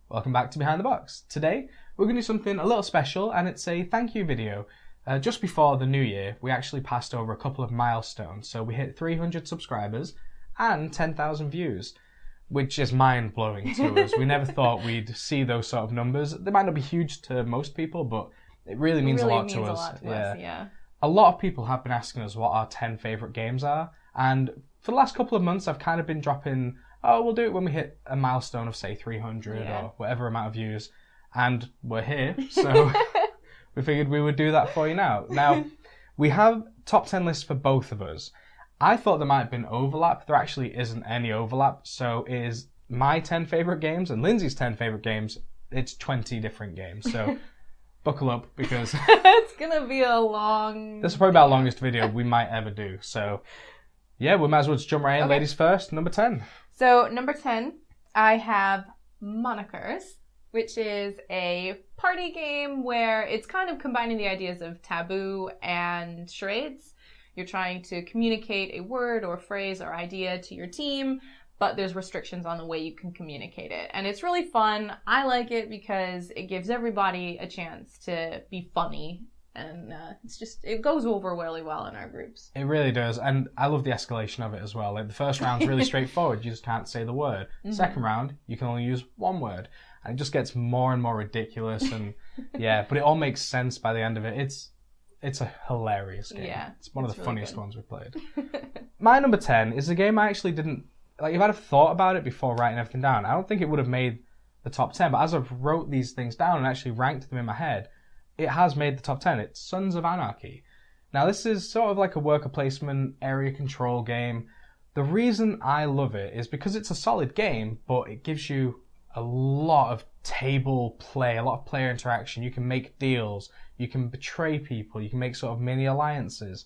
Welcome back to Behind the Box. Today, we're going to do something a little special, and it's a thank you video. Just before the new year, we actually passed over a couple of milestones. So we hit 300 subscribers and 10,000 views, which is mind-blowing to us. We never thought we'd see those sort of numbers. They might not be huge to most people, but it really means a lot to us. Yeah. A lot of people have been asking us what our 10 favourite games are, and for the last couple of months, I've kind of been dropping, we'll do it when we hit a milestone of, say, 300 or whatever amount of views, and we're here, so we figured we would do that for you now. Now, we have top 10 lists for both of us. I thought there might have been overlap. There actually isn't any overlap, so it is my 10 favourite games and Lindsay's 10 favourite games. It's 20 different games, so buckle up, because it's gonna be a long... This is probably about the longest video we might ever do, so yeah, we might as well just jump right in. Okay. Ladies first, number 10. So, number 10, I have Monikers, which is a party game where it's kind of combining the ideas of taboo and charades. You're trying to communicate a word or phrase or idea to your team, but there's restrictions on the way you can communicate it. And it's really fun. I like it because it gives everybody a chance to be funny. And it goes over really well in our groups. It really does. And I love the escalation of it as well. Like, the first round's really straightforward. You just can't say the word. Mm-hmm. Second round, you can only use one word. And it just gets more and more ridiculous. And yeah, but it all makes sense by the end of it. It's a hilarious game. Yeah, it's one of the funniest ones we've played. My number 10 is a game I actually didn't... Like, if I'd have thought about it before writing everything down, I don't think it would have made the top 10. But as I've wrote these things down and actually ranked them in my head, it has made the top 10. It's Sons of Anarchy. Now, this is sort of like a worker placement, area control game. The reason I love it is because it's a solid game, but it gives you a lot of table play, a lot of player interaction. You can make deals, you can betray people, you can make sort of mini alliances.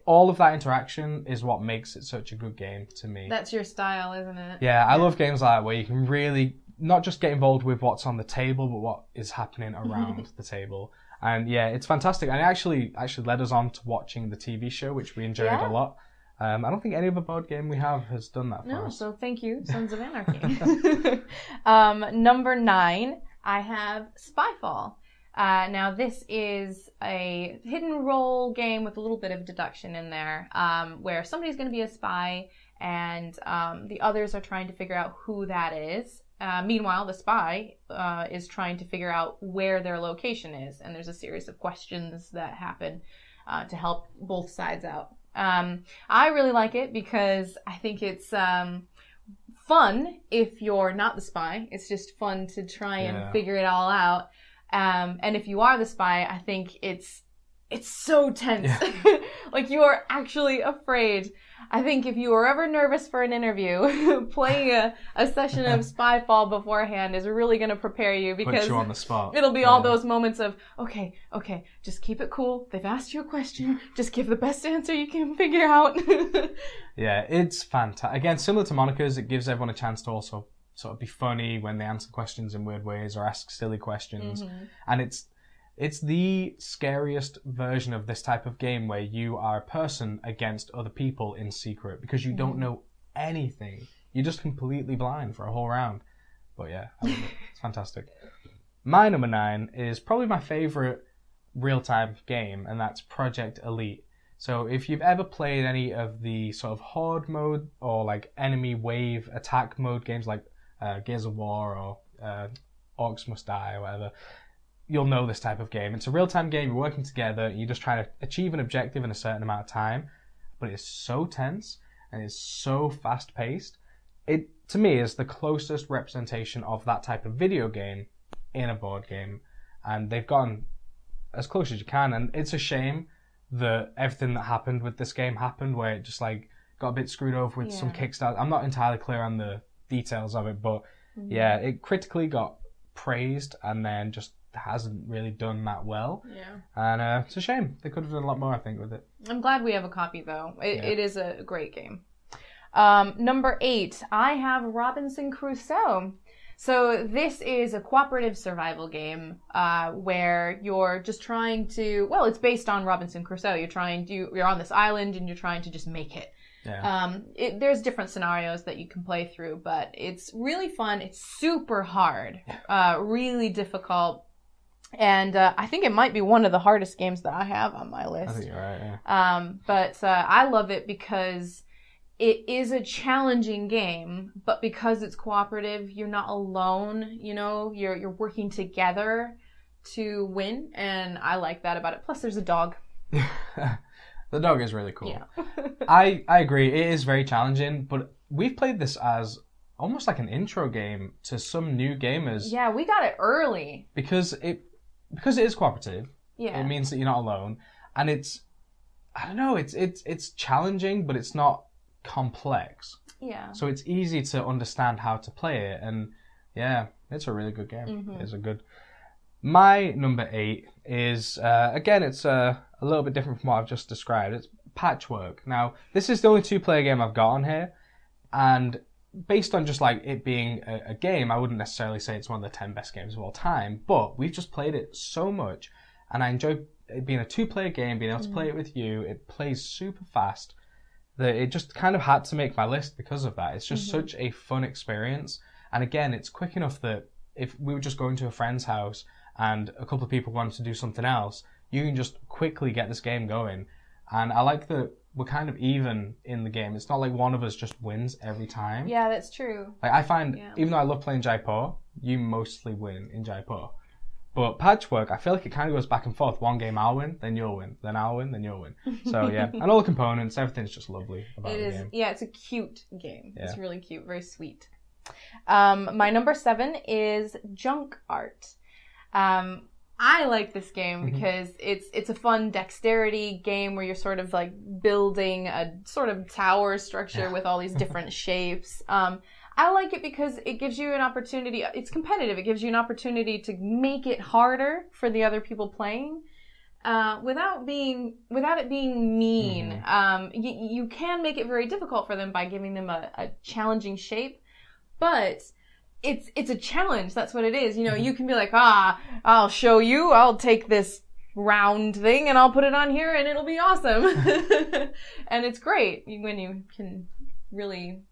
All of that interaction is what makes it such a good game to me. That's your style, isn't it? Yeah, I love games like that where you can really not just get involved with what's on the table, but what is happening around the table. And yeah, it's fantastic. And it actually led us on to watching the TV show, which we enjoyed a lot. I don't think any other board game we have has done that for us. So thank you, Sons of Anarchy. Number 9, I have Spyfall. Now, this is a hidden role game with a little bit of deduction in there, where somebody's going to be a spy, and the others are trying to figure out who that is. Meanwhile, the spy is trying to figure out where their location is, and there's a series of questions that happen to help both sides out. I really like it because I think it's fun if you're not the spy. It's just fun to try and figure it all out. And if you are the spy, I think it's so tense. Yeah. Like, you are actually afraid. I think if you were ever nervous for an interview, playing a session of Spyfall beforehand is really going to prepare you, because put you on the spot. It'll be all those moments of, okay, just keep it cool. They've asked you a question. Just give the best answer you can figure out. Yeah, it's fantastic. Again, similar to Monikers, it gives everyone a chance to also sort of be funny when they answer questions in weird ways or ask silly questions. Mm-hmm. And it's the scariest version of this type of game where you are a person against other people in secret, because you don't know anything. You're just completely blind for a whole round. But yeah, I love it. It's fantastic. My number 9 is probably my favourite real-time game, and that's Project Elite. So if you've ever played any of the sort of horde mode or like enemy wave attack mode games like Gears of War or Orcs Must Die or whatever, you'll know this type of game. It's a real-time game. You're working together. You're just trying to achieve an objective in a certain amount of time. But it's so tense and it's so fast-paced. It, to me, is the closest representation of that type of video game in a board game. And they've gotten as close as you can. And it's a shame that everything that happened with this game happened, where it just like got a bit screwed over with some Kickstarter. I'm not entirely clear on the details of it, but yeah, it critically got praised and then just hasn't really done that well. Yeah. And it's a shame. They could have done a lot more, I think, with it. I'm glad we have a copy, though. It is a great game. Number 8, I have Robinson Crusoe. So this is a cooperative survival game where you're just trying to... Well, it's based on Robinson Crusoe. You're on this island and you're trying to just make it. Yeah. There's different scenarios that you can play through, but it's really fun. It's super hard, really difficult. And I think it might be one of the hardest games that I have on my list. I think you're right, yeah. But I love it because it is a challenging game, but because it's cooperative, you're not alone, you know, you're working together to win, and I like that about it. Plus there's a dog. The dog is really cool. Yeah. I agree, it is very challenging, but we've played this as almost like an intro game to some new gamers. Yeah, we got it early. Because it is cooperative. Yeah. It means that you're not alone. And I don't know, it's challenging, but it's not complex. Yeah. So it's easy to understand how to play it, and yeah, it's a really good game. Mm-hmm. It's a good. My number 8 is again, it's a little bit different from what I've just described. It's Patchwork. Now, this is the only 2-player game I've got on here, and based on just like it being a game, I wouldn't necessarily say it's one of the 10 best games of all time. But we've just played it so much, and I enjoy it being a 2-player game, being able to play it with you. It plays super fast. That it just kind of had to make my list because of that. It's just such a fun experience. And again, it's quick enough that if we were just going to a friend's house and a couple of people wanted to do something else, you can just quickly get this game going. And I like that we're kind of even in the game. It's not like one of us just wins every time. Yeah, that's true. Like I find, even though I love playing Jaipur, you mostly win in Jaipur. But Patchwork, I feel like it kind of goes back and forth. One game I'll win, then you'll win. Then I'll win, then you'll win. So yeah, and all the components, everything's just lovely about the game. Yeah, it's a cute game. Yeah. It's really cute, very sweet. My number 7 is Junk Art. I like this game because it's a fun dexterity game where you're sort of like building a sort of tower structure with all these different shapes. I like it because it gives you an opportunity. It's competitive. It gives you an opportunity to make it harder for the other people playing, without it being mean. You can make it very difficult for them by giving them a challenging shape, but it's a challenge. That's what it is. You know, you can be like, I'll show you. I'll take this round thing and I'll put it on here and it'll be awesome. And it's great when you can really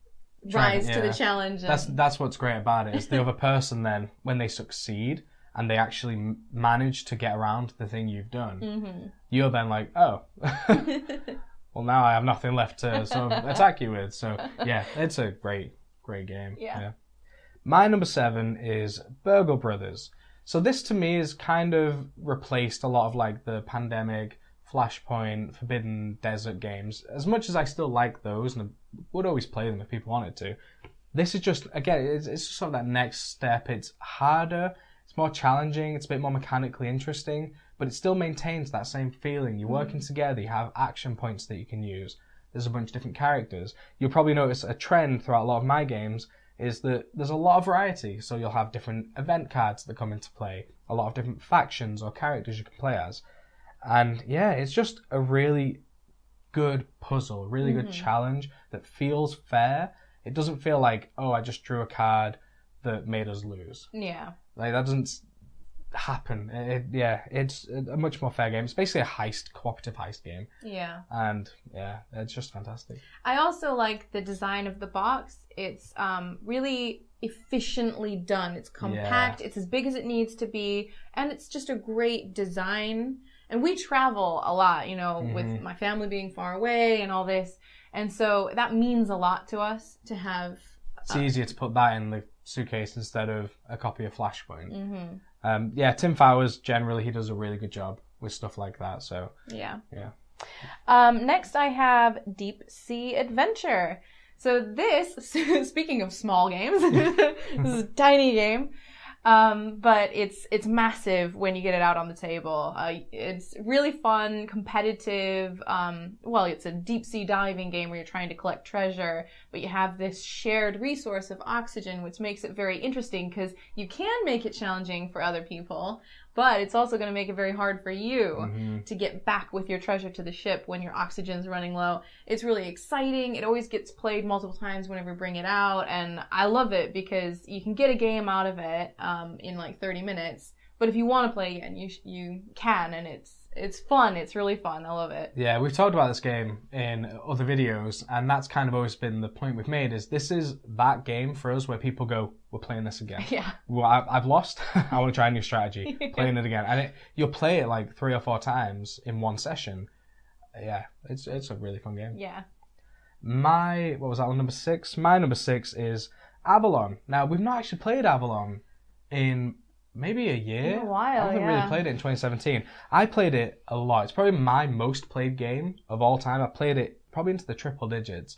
rise to the challenge. That's what's great about it, is the other person then, when they succeed and they actually manage to get around the thing you've done, you're then like, oh, well now I have nothing left to sort of attack you with. So yeah, it's a great game. Yeah. My number 7 is Burgle Brothers. So this to me is kind of replaced a lot of like the Pandemic, Flashpoint, Forbidden Desert games. As much as I still like those and would always play them if people wanted to, this is just, again, it's just sort of that next step. It's harder, it's more challenging, it's a bit more mechanically interesting, but it still maintains that same feeling. You're working together, you have action points that you can use. There's a bunch of different characters. You'll probably notice a trend throughout a lot of my games is that there's a lot of variety. So you'll have different event cards that come into play, a lot of different factions or characters you can play as. And yeah, it's just a really good puzzle, really good challenge that feels fair. It doesn't feel like, oh, I just drew a card that made us lose. Yeah. Like, that doesn't happen. It's a much more fair game. It's basically a cooperative heist game. Yeah. And yeah, it's just fantastic. I also like the design of the box. It's really efficiently done. It's compact. It's as big as it needs to be. And it's just a great design. And we travel a lot, you know, with my family being far away and all this. And so that means a lot to us to have... It's easier to put that in the suitcase instead of a copy of Flashpoint. Tim Fowers, generally, he does a really good job with stuff like that. So yeah. Next, I have Deep Sea Adventure. So this, speaking of small games, this is a tiny game. But it's massive when you get it out on the table. It's really fun, competitive. It's a deep sea diving game where you're trying to collect treasure, but you have this shared resource of oxygen, which makes it very interesting because you can make it challenging for other people, but it's also going to make it very hard for you to get back with your treasure to the ship when your oxygen's running low. It's really exciting. It always gets played multiple times whenever we bring it out, and I love it because you can get a game out of it in like 30 minutes. But if you want to play again, you can, and it's fun. It's really fun. I love it. Yeah, we've talked about this game in other videos, and that's kind of always been the point we've made, is this is that game for us where people go, we're playing this again. Yeah. Well, I've lost. I want to try a new strategy. Playing it again. And you'll play it like 3 or 4 times in one session. Yeah, it's a really fun game. Yeah. What was that one, number 6? My number 6 is Avalon. Now, we've not actually played Avalon in maybe a year. In a while, I haven't really played it in 2017. I played it a lot. It's probably my most played game of all time. I played it probably into the triple digits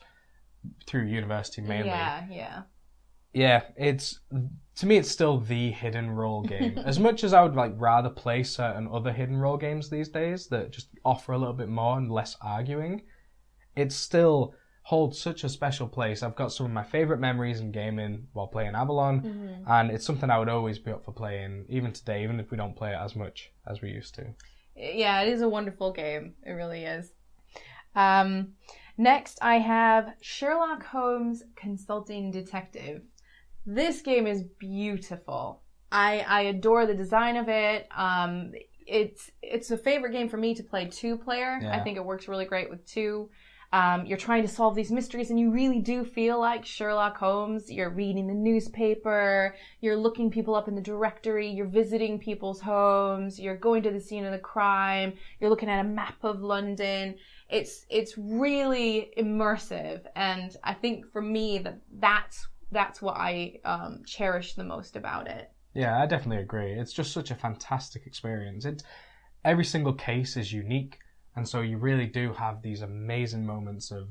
through university mainly. Yeah. Yeah, to me it's still the hidden role game. As much as I would like rather play certain other hidden role games these days that just offer a little bit more and less arguing, it still holds such a special place. I've got some of my favourite memories in gaming while playing Avalon, and it's something I would always be up for playing, even today, even if we don't play it as much as we used to. Yeah, it is a wonderful game. It really is. Next, I have Sherlock Holmes Consulting Detective. This game is beautiful. I adore the design of it. It's a favorite game for me to play 2-player. Yeah. I think it works really great with 2. You're trying to solve these mysteries and you really do feel like Sherlock Holmes. You're reading the newspaper, you're looking people up in the directory, you're visiting people's homes, you're going to the scene of the crime, you're looking at a map of London. It's really immersive, and I think for me that's what I cherish the most about it. Yeah, I definitely agree. It's just such a fantastic experience. Every single case is unique. And so you really do have these amazing moments of,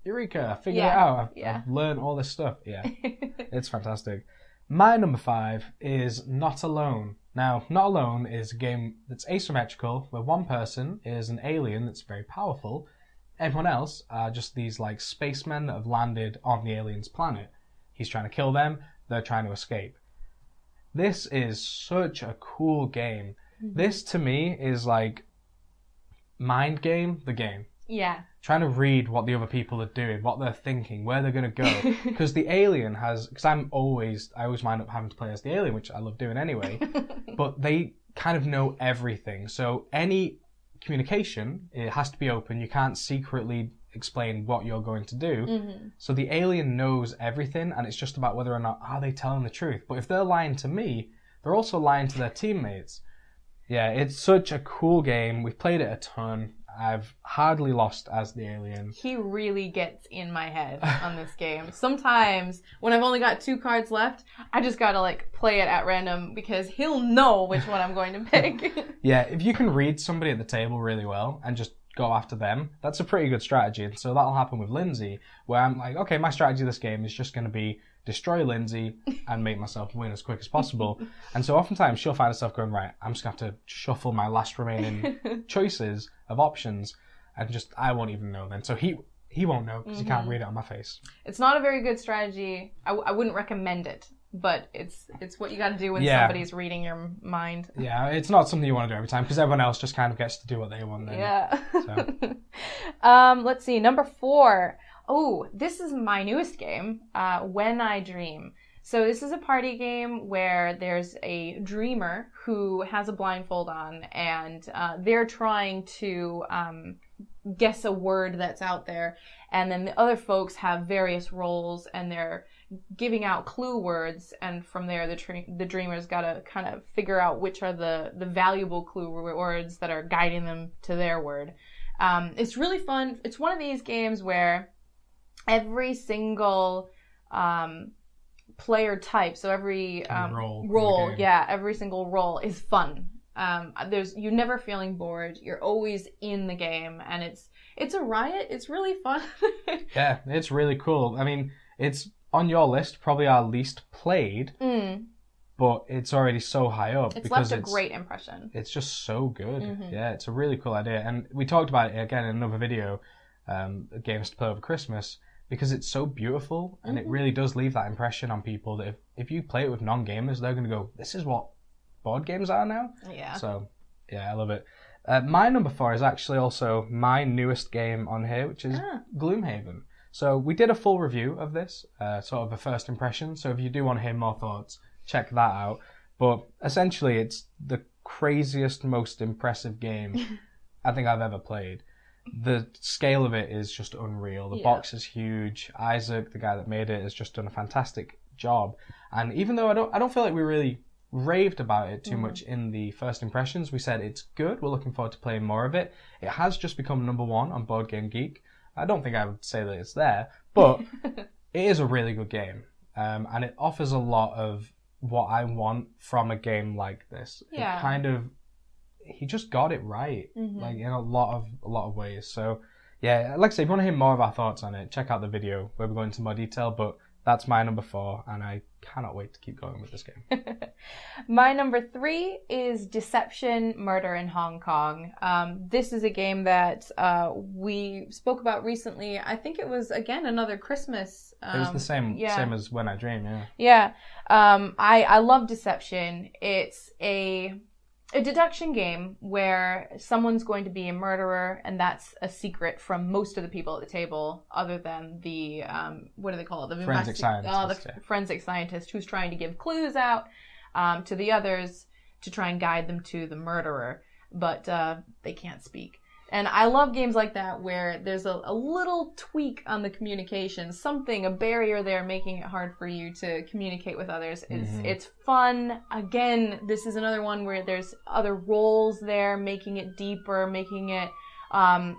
Eureka, I figured it out. I've learned all this stuff. Yeah, it's fantastic. My number 5 is Not Alone. Now, Not Alone is a game that's asymmetrical, where one person is an alien that's very powerful. Everyone else are just these like spacemen that have landed on the alien's planet. He's trying to kill them, they're trying to escape. This is such a cool game. Mm-hmm. This, to me, is like Mind Game, the game. Yeah. Trying to read what the other people are doing, what they're thinking, where they're going to go. Because the alien because I always wind up having to play as the alien, which I love doing anyway. But they kind of know everything. So any communication, it has to be open. You can't secretly explain what you're going to do. Mm-hmm. So the alien knows everything, and it's just about whether or not are they telling the truth. But if they're lying to me, they're also lying to their teammates. Yeah, it's such a cool game. We've played it a ton. I've hardly lost as the alien. He really gets in my head on this game. Sometimes, when I've only got 2 cards left, I just gotta like play it at random because he'll know which one I'm going to pick. Yeah, if you can read somebody at the table really well and just go after them, that's a pretty good strategy. And so that'll happen with Lindsay, where I'm like, okay, my strategy this game is just going to be destroy Lindsay and make myself win as quick as possible. And so oftentimes she'll find herself going, right, I'm just going to have to shuffle my last remaining choices of options, and just, I won't even know then. So he won't know because he can't read it on my face. It's not a very good strategy. I wouldn't recommend it, but it's what you got to do when somebody's reading your mind. Yeah, it's not something you want to do every time because everyone else just kind of gets to do what they want then. Yeah. So. Let's see, number 4. Oh, this is my newest game, When I Dream. So this is a party game where there's a dreamer who has a blindfold on, and they're trying to guess a word that's out there. And then the other folks have various roles, and they're giving out clue words. And from there, the dreamer's got to kind of figure out which are the valuable clue words that are guiding them to their word. It's really fun. It's one of these games where every single player type, so every role, every single role is fun. You're never feeling bored. You're always in the game, and it's a riot. It's really fun. Yeah, it's really cool. I mean, it's on your list, probably our least played, but it's already so high up. It's left a great impression. It's just so good. Mm-hmm. Yeah, it's a really cool idea. And we talked about it again in another video, games to play over Christmas, because it's so beautiful, and it really does leave that impression on people that if you play it with non-gamers, they're going to go, this is what board games are now? Yeah. So, yeah, I love it. My number 4 is actually also my newest game on here, which is Gloom Haven. So we did a full review of this, sort of a first impression. So if you do want to hear more thoughts, check that out. But essentially, it's the craziest, most impressive game I think I've ever played. The scale of it is just unreal. The box is huge. Isaac, the guy that made it, has just done a fantastic job. And even though I don't feel like we really raved about it too much in the first impressions, we said it's good. We're looking forward to playing more of it. It has just become number 1 on Board Game Geek. I don't think I would say that it's there, but it is a really good game. And it offers a lot of what I want from a game like this. Yeah. It kind of, he just got it right, like in a lot of ways. So yeah, like I say, if you want to hear more of our thoughts on it, check out the video where we go into more detail. But that's my number 4, and I cannot wait to keep going with this game. My number 3 is Deception, Murder in Hong Kong. This is a game that we spoke about recently. I think it was, again, another Christmas. It was the same as When I Dream, yeah. Yeah. I love Deception. It's a deduction game where someone's going to be a murderer, and that's a secret from most of the people at the table, other than the what do they call it? The forensic scientist. Forensic scientist who's trying to give clues out to the others to try and guide them to the murderer, but they can't speak. And I love games like that where there's a little tweak on the communication, a barrier there making it hard for you to communicate with others. It's fun. Again, this is another one where there's other roles there, making it deeper, making it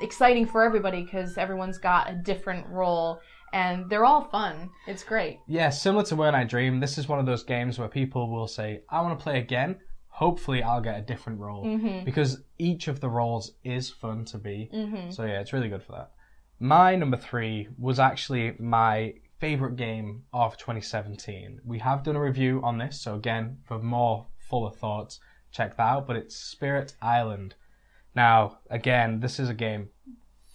exciting for everybody because everyone's got a different role. And they're all fun. It's great. Yeah, similar to When I Dream, this is one of those games where people will say, I want to play again. Hopefully I'll get a different role because each of the roles is fun to be. So yeah, it's really good for that. My number 3 was actually my favorite game of 2017. We have done a review on this, so again, for more fuller thoughts, check that out, but it's Spirit Island. Now, again, this is a game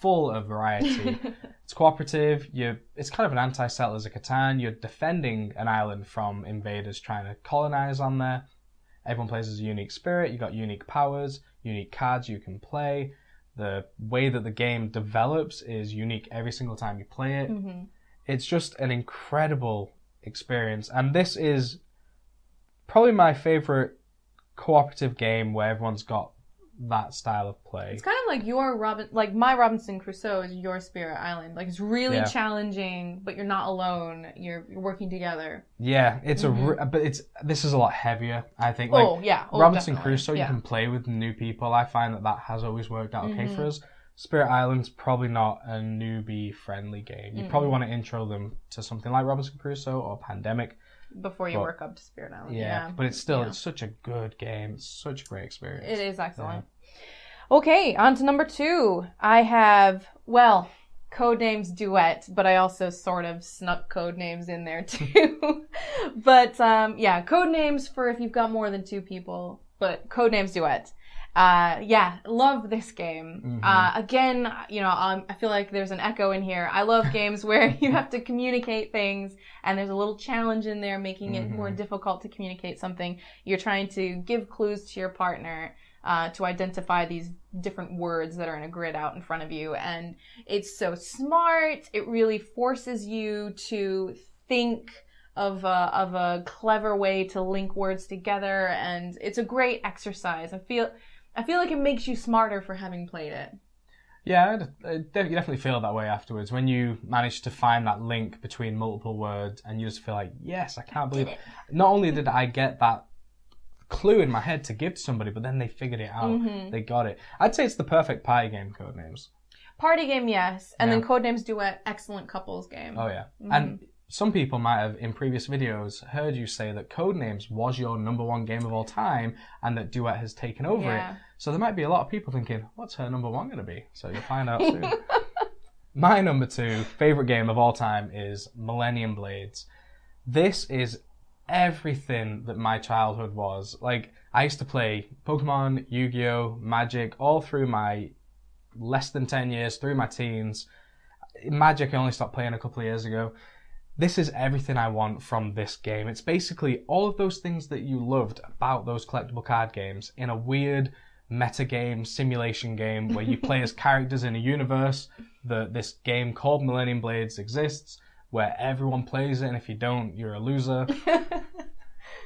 full of variety. It's cooperative. It's kind of an anti-Settlers of Catan. You're defending an island from invaders trying to colonize on there. Everyone plays as a unique spirit. You've got unique powers, unique cards you can play. The way that the game develops is unique every single time you play it. It's just an incredible experience. And this is probably my favorite cooperative game where everyone's got that style of play. It's kind of like my Robinson Crusoe is your Spirit Island. Like, it's really challenging, but you're not alone. You're working together. Yeah, it's this is a lot heavier, I think. Like, Robinson Crusoe, you can play with new people. I find that has always worked out okay for us. Spirit Island's probably not a newbie-friendly game. You probably want to intro them to something like Robinson Crusoe or Pandemic. Before you work up to Spirit Island. Yeah, but it's still it's such a good game. It's such a great experience. It is excellent. Yeah. Okay, on to number 2. I have, Codenames Duet, but I also sort of snuck Codenames in there too. But Codenames for if you've got more than 2 people, but Codenames Duet. Love this game. Again, I feel like there's an echo in here. I love games where you have to communicate things and there's a little challenge in there making it more difficult to communicate something. You're trying to give clues to your partner to identify these different words that are in a grid out in front of you. And it's so smart. It really forces you to think of a clever way to link words together, and it's a great exercise. I feel like it makes you smarter for having played it. Yeah, you definitely feel that way afterwards when you manage to find that link between multiple words, and you just feel like, yes, I can't believe it. Not only did I get that clue in my head to give to somebody, but then they figured it out. They got it. I'd say it's the perfect party game, Codenames. Party game, yes. And then Codenames Duet, excellent couples game. Oh, yeah. And some people might have, in previous videos, heard you say that Codenames was your number 1 game of all time and that Duet has taken over it. So there might be a lot of people thinking, what's her number 1 going to be? So you'll find out soon. My number 2 favorite game of all time is Millenium Blades. This is everything that my childhood was. Like, I used to play Pokemon, Yu-Gi-Oh!, Magic, all through my less than 10 years, through my teens. Magic I only stopped playing a couple of years ago. This is everything I want from this game. It's basically all of those things that you loved about those collectible card games in a weird metagame, simulation game where you play as characters in a universe. This game called Millenium Blades exists, where everyone plays it, and if you don't, you're a loser.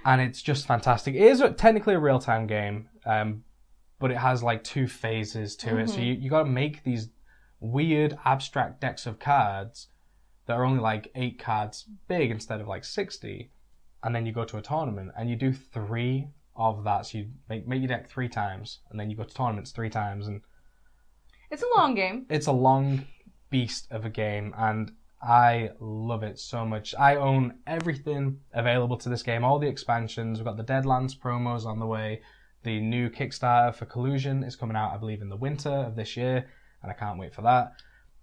And it's just fantastic. It is technically a real-time game, but it has like 2 phases to it. So you got to make these weird abstract decks of cards that are only like 8 cards big instead of like 60. And then you go to a tournament and you do 3 of that. So you make your deck 3 times, and then you go to tournaments 3 times. And it's a long game. It's a long beast of a game, and I love it so much. I own everything available to this game, all the expansions. We've got the Deadlands promos on the way. The new Kickstarter for Collusion is coming out, I believe, in the winter of this year, and I can't wait for that.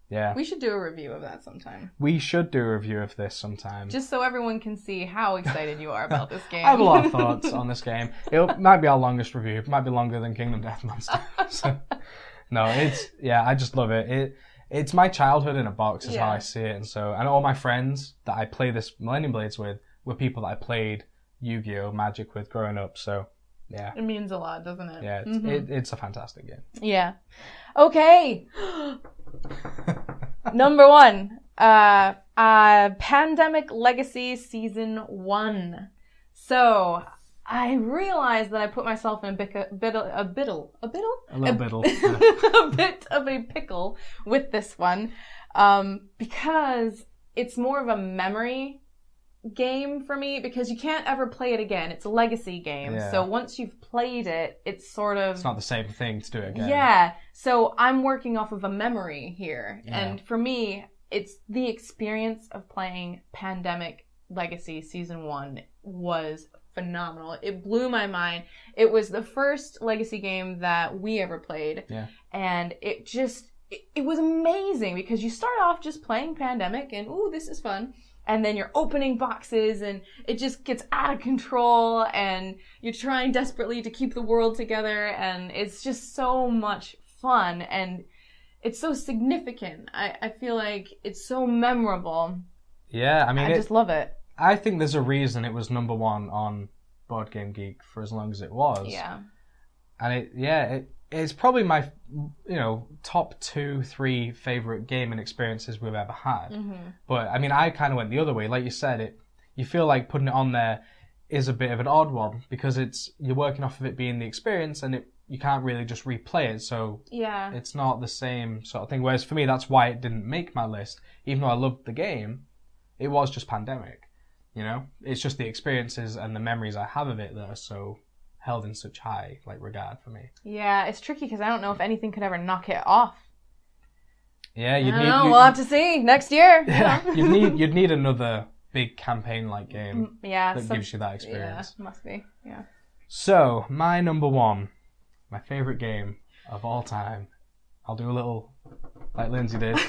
Yeah. We should do a review of that sometime. We should do a review of this sometime. Just so everyone can see how excited you are about this game. I have a lot of thoughts on this game. It might be our longest review. It might be longer than Kingdom Death Monster. So, no, I just love it. It's my childhood in a box is how I see it. And all my friends that I play this Millenium Blades with were people that I played Yu-Gi-Oh! Magic with growing up. So, yeah. It means a lot, doesn't it? Yeah, it's a fantastic game. Yeah. Okay. Number 1. Pandemic Legacy Season 1. So, I realized that I put myself in a bit of a pickle with this one, because it's more of a memory game for me, because you can't ever play it again. It's a legacy game. Yeah. So once you've played it, it's not the same thing to do it again. Yeah. So I'm working off of a memory here. Yeah. And for me, it's the experience of playing Pandemic Legacy Season 1 was phenomenal. It blew my mind. It was the first legacy game that we ever played. Yeah. And it was amazing, because you start off just playing Pandemic and, ooh, this is fun. And then you're opening boxes and it just gets out of control and you're trying desperately to keep the world together, and it's just so much fun and it's so significant. I feel like it's so memorable. Yeah, I mean, I just love it. I think there's a reason it was number 1 on Board Game Geek for as long as it was. Yeah. And it's probably my, top 2, 3 favorite gaming experiences we've ever had. Mm-hmm. But I mean, I kind of went the other way. Like you said, you feel like putting it on there is a bit of an odd one, because you're working off of it being the experience, and you can't really just replay it. So yeah, it's not the same sort of thing. Whereas for me, that's why it didn't make my list. Even though I loved the game, it was just Pandemic. It's just the experiences and the memories I have of it that are so held in such high regard for me. Yeah, it's tricky because I don't know if anything could ever knock it off. Yeah, we'll have to see next year. Yeah, you'd need another big campaign game. Yeah, that gives you that experience. Yeah, must be. Yeah. So my number 1, my favorite game of all time. I'll do a little like Lindsay did.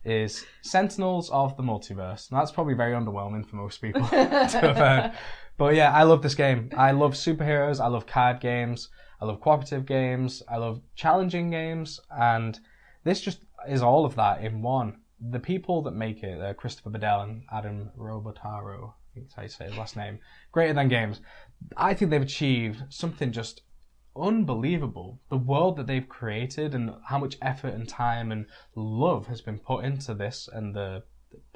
Is Sentinels of the Multiverse. Now, that's probably very underwhelming for most people to have heard. But yeah, I love this game. I love superheroes. I love card games. I love cooperative games. I love challenging games. And this just is all of that in one. The people that make it, Christopher Bedell and Adam Robotaro, I think that's how you say his last name, Greater Than Games. I think they've achieved something just unbelievable. The world that they've created and how much effort and time and love has been put into this, and the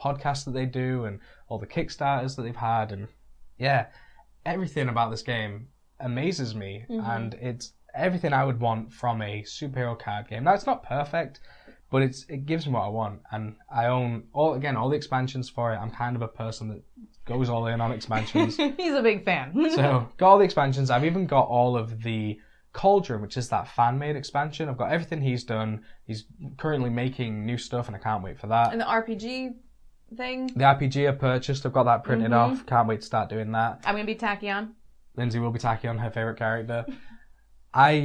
podcasts that they do and all the Kickstarters that they've had, and yeah, everything about this game amazes me. Mm-hmm. And it's everything I would want from a superhero card game. Now, it's not perfect, but it gives me what I want, and I own all the expansions for it. I'm kind of a person that goes all in on expansions. He's a big fan. So, got all the expansions. I've even got all of the Cauldron, which is that fan-made expansion. I've got everything he's done. He's currently making new stuff, and I can't wait for that. And the RPG thing? The RPG I purchased. I've got that printed off. Can't wait to start doing that. I'm going to be Tachyon. Lindsay will be Tachyon, her favourite character. I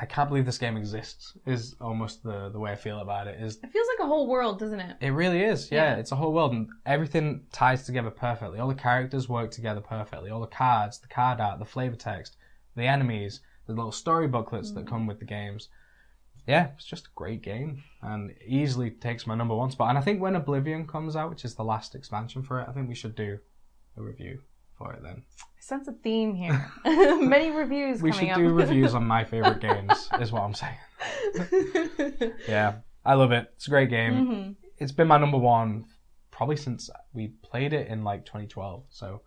can't believe this game exists, is almost the way I feel about it. It feels like a whole world, doesn't it? It really is, yeah. It's a whole world, and everything ties together perfectly. All the characters work together perfectly. All the cards, the card art, the flavor text, the enemies, the little story booklets that come with the games. Yeah, it's just a great game, and easily takes my number 1 spot. And I think when Oblivion comes out, which is the last expansion for it, I think we should do a review for it then. I sense a theme here. Many reviews we coming up. We should do reviews on my favorite games, is what I'm saying. Yeah, I love it. It's a great game. Mm-hmm. It's been my number 1 probably since we played it in like 2012. So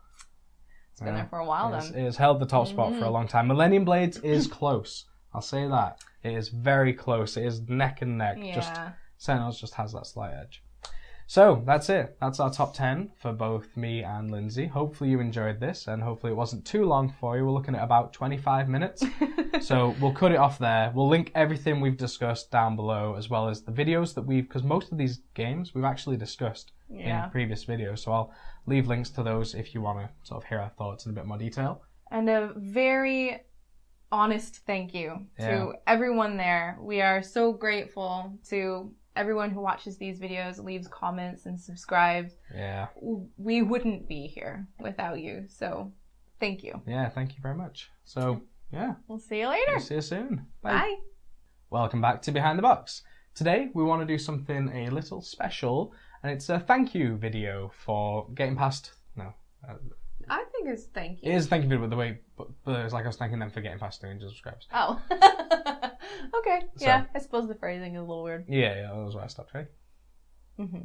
it's been there for a while then. It has held the top spot for a long time. Millennium Blades is close. I'll say that. It is very close. It is neck and neck. Yeah. Just Sentinels just has that slight edge. So that's it. That's our top 10 for both me and Lindsay. Hopefully you enjoyed this, and hopefully it wasn't too long for you. We're looking at about 25 minutes. So we'll cut it off there. We'll link everything we've discussed down below, as well as the videos that because most of these games we've actually discussed in previous videos. So I'll leave links to those if you want to sort of hear our thoughts in a bit more detail. And a very honest thank you to everyone there. We are so grateful to everyone who watches these videos, leaves comments, and subscribes. Yeah. We wouldn't be here without you. So, thank you. Yeah, thank you very much. So, yeah. We'll see you later. We'll see you soon. Bye. Welcome back to Behind the Box. Today, we want to do something a little special, and it's a thank you video for getting past... I think it's thank you. It is a thank you video, but the way... But it's like I was thanking them for getting past 300 subscribers. Oh. Okay. So, yeah, I suppose the phrasing is a little weird. Yeah, that was why I stopped, right? Mm-hmm.